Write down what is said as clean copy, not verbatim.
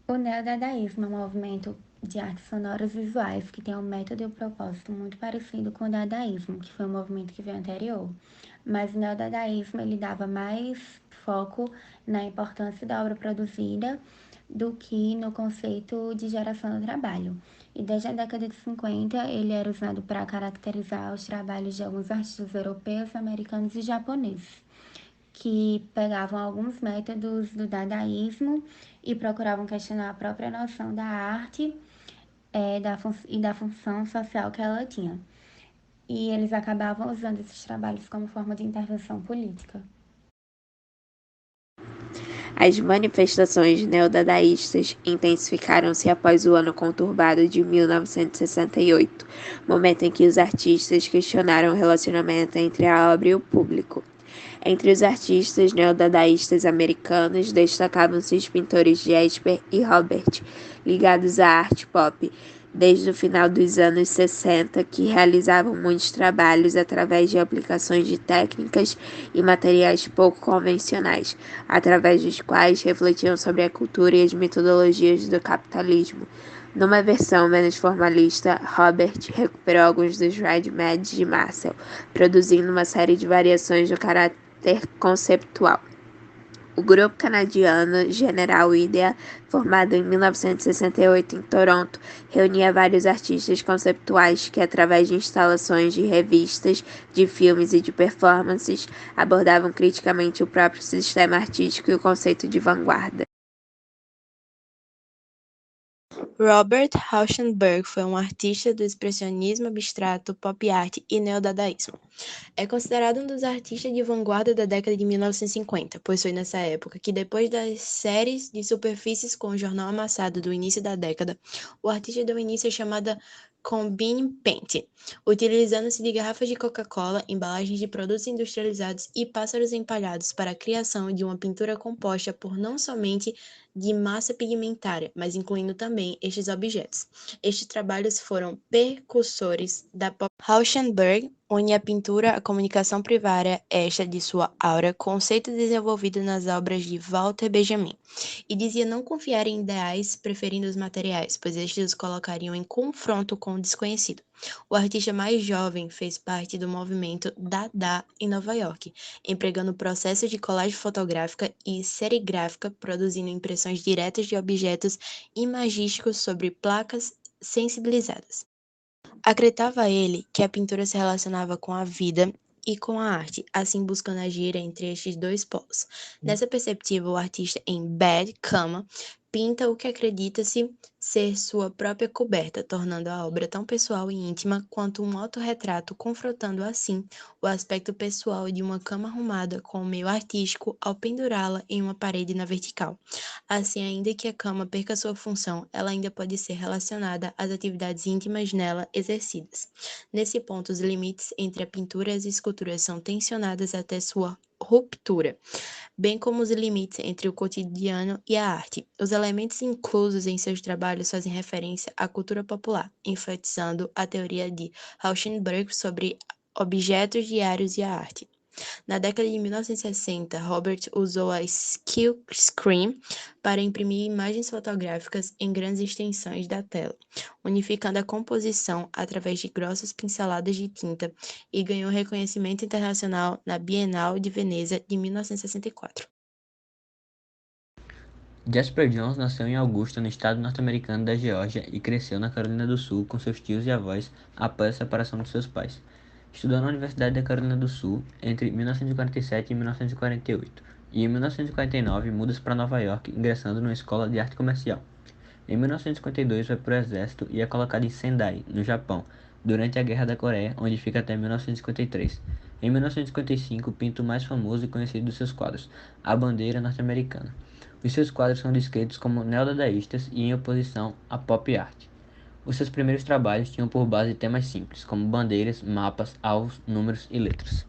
O neodadaísmo é um movimento de artes sonoras visuais que tem um método e um propósito muito parecido com o dadaísmo, que foi um movimento que veio anterior. Mas o neodadaísmo ele dava mais foco na importância da obra produzida do que no conceito de geração do trabalho. E desde a década de 50 ele era usado para caracterizar os trabalhos de alguns artistas europeus, americanos e japoneses que pegavam alguns métodos do dadaísmo e procuravam questionar a própria noção da arte e da função social que ela tinha. E eles acabavam usando esses trabalhos como forma de intervenção política. As manifestações neodadaístas intensificaram-se após o ano conturbado de 1968, momento em que os artistas questionaram o relacionamento entre a obra e o público. Entre os artistas neodadaístas americanos destacavam-se os pintores Jasper e Robert, ligados à arte pop, desde o final dos anos 60, que realizavam muitos trabalhos através de aplicações de técnicas e materiais pouco convencionais, através dos quais refletiam sobre a cultura e as metodologias do capitalismo. Numa versão menos formalista, Robert recuperou alguns dos Ride-Mads de Marcel, produzindo uma série de variações do caráter conceptual. O grupo canadiano General Idea, formado em 1968 em Toronto, reunia vários artistas conceptuais que, através de instalações de revistas, de filmes e de performances, abordavam criticamente o próprio sistema artístico e o conceito de vanguarda. Robert Rauschenberg foi um artista do expressionismo abstrato, pop art e neodadaísmo. É considerado um dos artistas de vanguarda da década de 1950, pois foi nessa época que, depois das séries de superfícies com o jornal amassado do início da década, o artista deu início à chamada Combine Paint, utilizando-se de garrafas de Coca-Cola, embalagens de produtos industrializados e pássaros empalhados para a criação de uma pintura composta por não somente de massa pigmentária, mas incluindo também estes objetos. Estes trabalhos foram precursores da pop. Rauschenberg une a pintura à comunicação primária, esta de sua aura, conceito desenvolvido nas obras de Walter Benjamin, e dizia não confiar em ideais, preferindo os materiais, pois estes os colocariam em confronto com o desconhecido. O artista mais jovem fez parte do movimento Dada em Nova York, empregando o processo de colagem fotográfica e serigráfica, produzindo impressões diretas de objetos imagísticos sobre placas sensibilizadas. Acreditava ele que a pintura se relacionava com a vida e com a arte, assim buscando agir entre estes dois polos. Nessa perspectiva, o artista em Bad Cama pinta o que acredita-se ser sua própria coberta, tornando a obra tão pessoal e íntima quanto um autorretrato, confrontando assim o aspecto pessoal de uma cama arrumada com o meio artístico ao pendurá-la em uma parede na vertical. Assim, ainda que a cama perca sua função, ela ainda pode ser relacionada às atividades íntimas nela exercidas. Nesse ponto, os limites entre a pintura e as esculturas são tensionados até sua ruptura, bem como os limites entre o cotidiano e a arte. Os elementos inclusos em seus trabalhos fazem referência à cultura popular, enfatizando a teoria de Rauschenberg sobre objetos diários e a arte. Na década de 1960, Robert usou a Silkscreen para imprimir imagens fotográficas em grandes extensões da tela, unificando a composição através de grossas pinceladas de tinta e ganhou reconhecimento internacional na Bienal de Veneza de 1964. Jasper Johns nasceu em Augusta, no estado norte-americano da Geórgia, e cresceu na Carolina do Sul com seus tios e avós após a separação de seus pais. Estudou na Universidade da Carolina do Sul entre 1947 e 1948, e em 1949 muda-se para Nova York, ingressando numa escola de arte comercial. Em 1952 vai para o exército e é colocado em Sendai, no Japão, durante a Guerra da Coreia, onde fica até 1953. Em 1955 pinta o mais famoso e conhecido dos seus quadros, a bandeira norte-americana. Os seus quadros são descritos como neodadaístas e em oposição à pop art. Os seus primeiros trabalhos tinham por base temas simples, como bandeiras, mapas, alvos, números e letras.